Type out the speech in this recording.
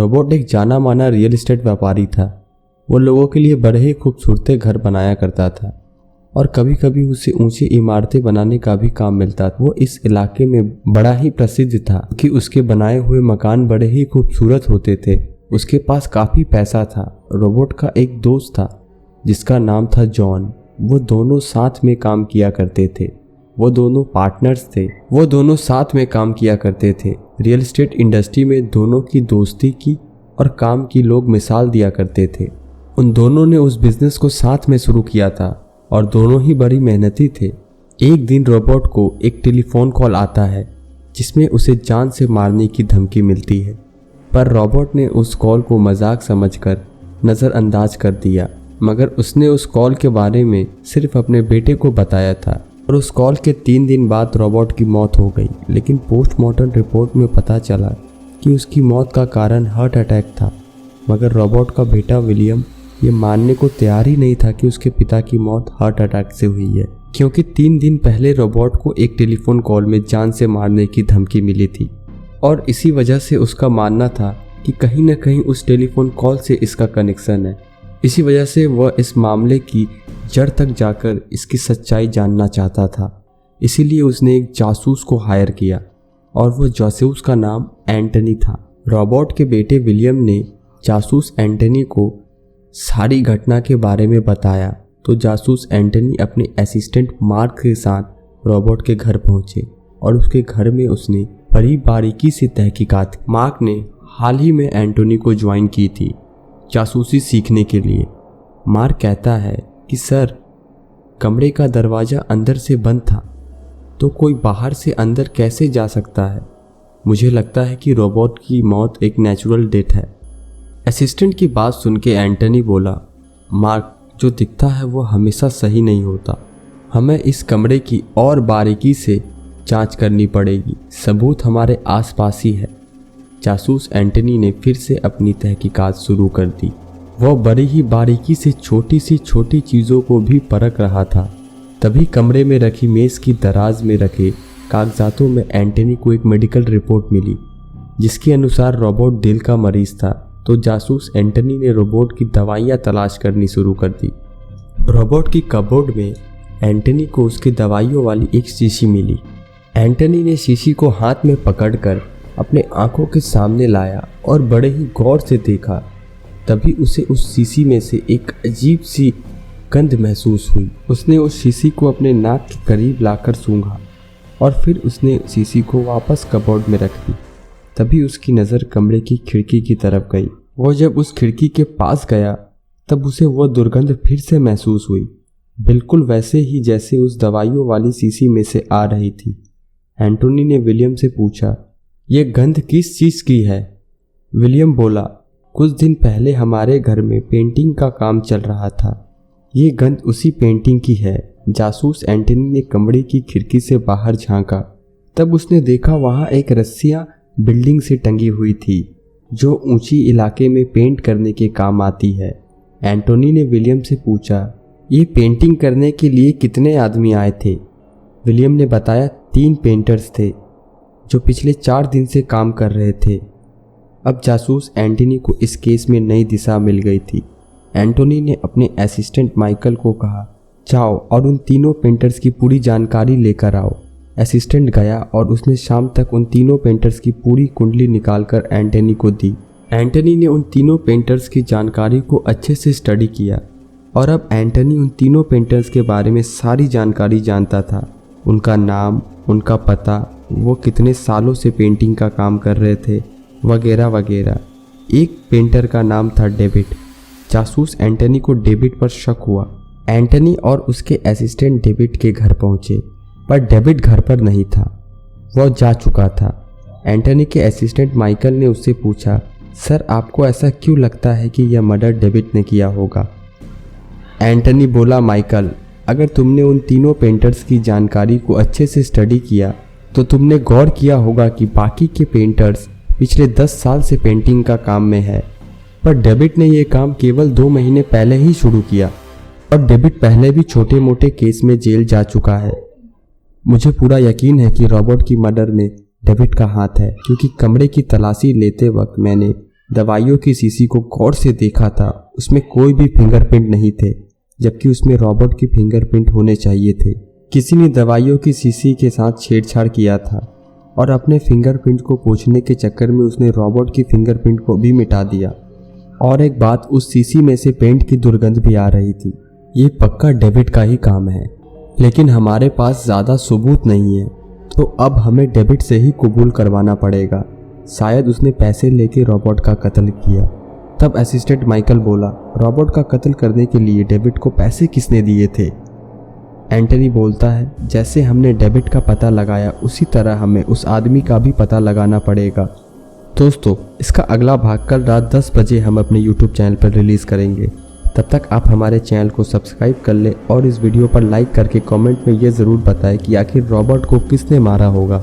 Robot एक जाना माना रियल एस्टेट व्यापारी था। वो लोगों के लिए बड़े ही खूबसूरत घर बनाया करता था और कभी कभी उसे ऊंची इमारतें बनाने का भी काम मिलता था। वो इस इलाके में बड़ा ही प्रसिद्ध था कि उसके बनाए हुए मकान बड़े ही खूबसूरत होते थे। उसके पास काफ़ी पैसा था। रोबोट का एक दोस्त था जिसका नाम था जॉन। वो दोनों साथ में काम किया करते थे। वो दोनों पार्टनर्स थे। वो दोनों साथ में काम किया करते थे। रियल एस्टेट इंडस्ट्री में दोनों की दोस्ती की और काम की लोग मिसाल दिया करते थे। उन दोनों ने उस बिजनेस को साथ में शुरू किया था और दोनों ही बड़ी मेहनती थे। एक दिन रोबोट को एक टेलीफोन कॉल आता है जिसमें उसे जान से मारने की धमकी मिलती है, पर रोबोट ने उस कॉल को मजाक समझकर नज़रअंदाज कर दिया। मगर उसने उस कॉल के बारे में सिर्फ अपने बेटे को बताया था और उस कॉल के 3 दिन बाद रोबोट की मौत हो गई। लेकिन पोस्टमार्टम रिपोर्ट में पता चला कि उसकी मौत का कारण हार्ट अटैक था। मगर रोबोट का बेटा विलियम ये मानने को तैयार ही नहीं था कि उसके पिता की मौत हार्ट अटैक से हुई है, क्योंकि 3 दिन पहले रोबोट को एक टेलीफोन कॉल में जान से मारने की धमकी मिली थी और इसी वजह से उसका मानना था कि कहीं न कहीं उस टेलीफोन कॉल से इसका कनेक्शन है। इसी वजह से वह इस मामले की जड़ तक जाकर इसकी सच्चाई जानना चाहता था। इसीलिए उसने एक जासूस को हायर किया और वो जासूस का नाम एंटनी था। रोबोट के बेटे विलियम ने जासूस एंटनी को सारी घटना के बारे में बताया तो जासूस एंटनी अपने असिस्टेंट मार्क के साथ रोबोट के घर पहुंचे और उसके घर में उसने बड़ी बारीकी से तहकीकात। मार्क ने हाल ही में एंटनी को ज्वाइन की थी जासूसी सीखने के लिए। मार्क कहता है कि सर, कमरे का दरवाज़ा अंदर से बंद था तो कोई बाहर से अंदर कैसे जा सकता है। मुझे लगता है कि रोबोट की मौत एक नेचुरल डेथ है। असिस्टेंट की बात सुन के एंटनी बोला, मार्क, जो दिखता है वो हमेशा सही नहीं होता। हमें इस कमरे की और बारीकी से जांच करनी पड़ेगी। सबूत हमारे आसपास ही है। जासूस एंटनी ने फिर से अपनी तहकीकात शुरू कर दी। वह बड़ी ही बारीकी से छोटी सी छोटी चीज़ों को भी परख रहा था। तभी कमरे में रखी मेज़ की दराज में रखे कागजातों में एंटनी को एक मेडिकल रिपोर्ट मिली जिसके अनुसार रोबोट दिल का मरीज था। तो जासूस एंटनी ने रोबोट की दवाइयाँ तलाश करनी शुरू कर दी। रोबोट की कबोर्ड में एंटनी को उसकी दवाइयों वाली एक शीशी मिली। एंटनी ने शीशी को हाथ में पकड़कर अपने आंखों के सामने लाया और बड़े ही गौर से देखा। तभी उसे उस शीशी में से एक अजीब सी गंध महसूस हुई। उसने उस शीशी को अपने नाक के करीब लाकर सूंघा और फिर उसने शीशी को वापस कबोर्ड में रख दी। तभी उसकी नज़र कमरे की खिड़की की तरफ गई। वो जब उस खिड़की के पास गया तब उसे वह दुर्गंध फिर से महसूस हुई, बिल्कुल वैसे ही जैसे उस दवाइयों वाली शीशी में से आ रही थी। एंटनी ने विलियम से पूछा, यह गंध किस चीज़ की है? विलियम बोला, कुछ दिन पहले हमारे घर में पेंटिंग का काम चल रहा था। ये गंध उसी पेंटिंग की है। जासूस एंटनी ने कमरे की खिड़की से बाहर झांका। तब उसने देखा वहाँ एक रस्सियाँ बिल्डिंग से टंगी हुई थी जो ऊंची इलाके में पेंट करने के काम आती है। एंटनी ने विलियम से पूछा, ये पेंटिंग करने के लिए कितने आदमी आए थे? विलियम ने बताया 3 पेंटर्स थे जो पिछले 4 दिन से काम कर रहे थे। अब जासूस एंटनी को इस केस में नई दिशा मिल गई थी। एंटनी ने अपने असिस्टेंट माइकल को कहा, जाओ और उन तीनों पेंटर्स की पूरी जानकारी लेकर आओ। असिस्टेंट गया और उसने शाम तक उन तीनों पेंटर्स की पूरी कुंडली निकालकर एंटनी को दी। एंटनी ने उन तीनों पेंटर्स की जानकारी को अच्छे से स्टडी किया और अब एंटनी उन तीनों पेंटर्स के बारे में सारी जानकारी जानता था। उनका नाम, उनका पता, वो कितने सालों से पेंटिंग का काम कर रहे थे, वगैरह वगैरह। एक पेंटर का नाम था डेविड। जासूस एंटनी को डेविड पर शक हुआ। एंटनी और उसके असिस्टेंट डेविड के घर पहुंचे, पर डेविड घर पर नहीं था, वह जा चुका था। एंटनी के असिस्टेंट माइकल ने उससे पूछा, सर, आपको ऐसा क्यों लगता है कि यह मर्डर डेविड ने किया होगा? एंटनी बोला, माइकल, अगर तुमने उन तीनों पेंटर्स की जानकारी को अच्छे से स्टडी किया तो तुमने गौर किया होगा कि बाकी के पेंटर्स पिछले 10 साल से पेंटिंग का काम में है, पर डेविड ने यह काम केवल 2 महीने पहले ही शुरू किया और डेविड पहले भी छोटे मोटे केस में जेल जा चुका है। मुझे पूरा यकीन है कि रोबोट की मर्डर में डेविड का हाथ है, क्योंकि कमरे की तलाशी लेते वक्त मैंने दवाइयों की शीशी को गौर से देखा था, उसमें कोई भी फिंगरप्रिंट नहीं थे, जबकि उसमें रॉबर्ट के फिंगरप्रिंट होने चाहिए थे। किसी ने दवाइयों की शीशी के साथ छेड़छाड़ किया था और अपने फिंगरप्रिंट को पूछने के चक्कर में उसने रॉबर्ट की फिंगरप्रिंट को भी मिटा दिया। और एक बात, उस शीशी में से पेंट की दुर्गंध भी आ रही थी। ये पक्का डेविड का ही काम है, लेकिन हमारे पास ज़्यादा सबूत नहीं है, तो अब हमें डेविड से ही कबूल करवाना पड़ेगा। शायद उसने पैसे लेके रॉबर्ट का कत्ल किया। तब असिस्टेंट माइकल बोला, रॉबर्ट का कत्ल करने के लिए डेविड को पैसे किसने दिए थे? एंटनी बोलता है, जैसे हमने डेविड का पता लगाया उसी तरह हमें उस आदमी का भी पता लगाना पड़ेगा। दोस्तों, इसका अगला भाग कल रात 10 बजे हम अपने YouTube चैनल पर रिलीज़ करेंगे। तब तक आप हमारे चैनल को सब्सक्राइब कर लें और इस वीडियो पर लाइक करके कमेंट में ये ज़रूर बताएं कि आखिर रॉबर्ट को किसने मारा होगा।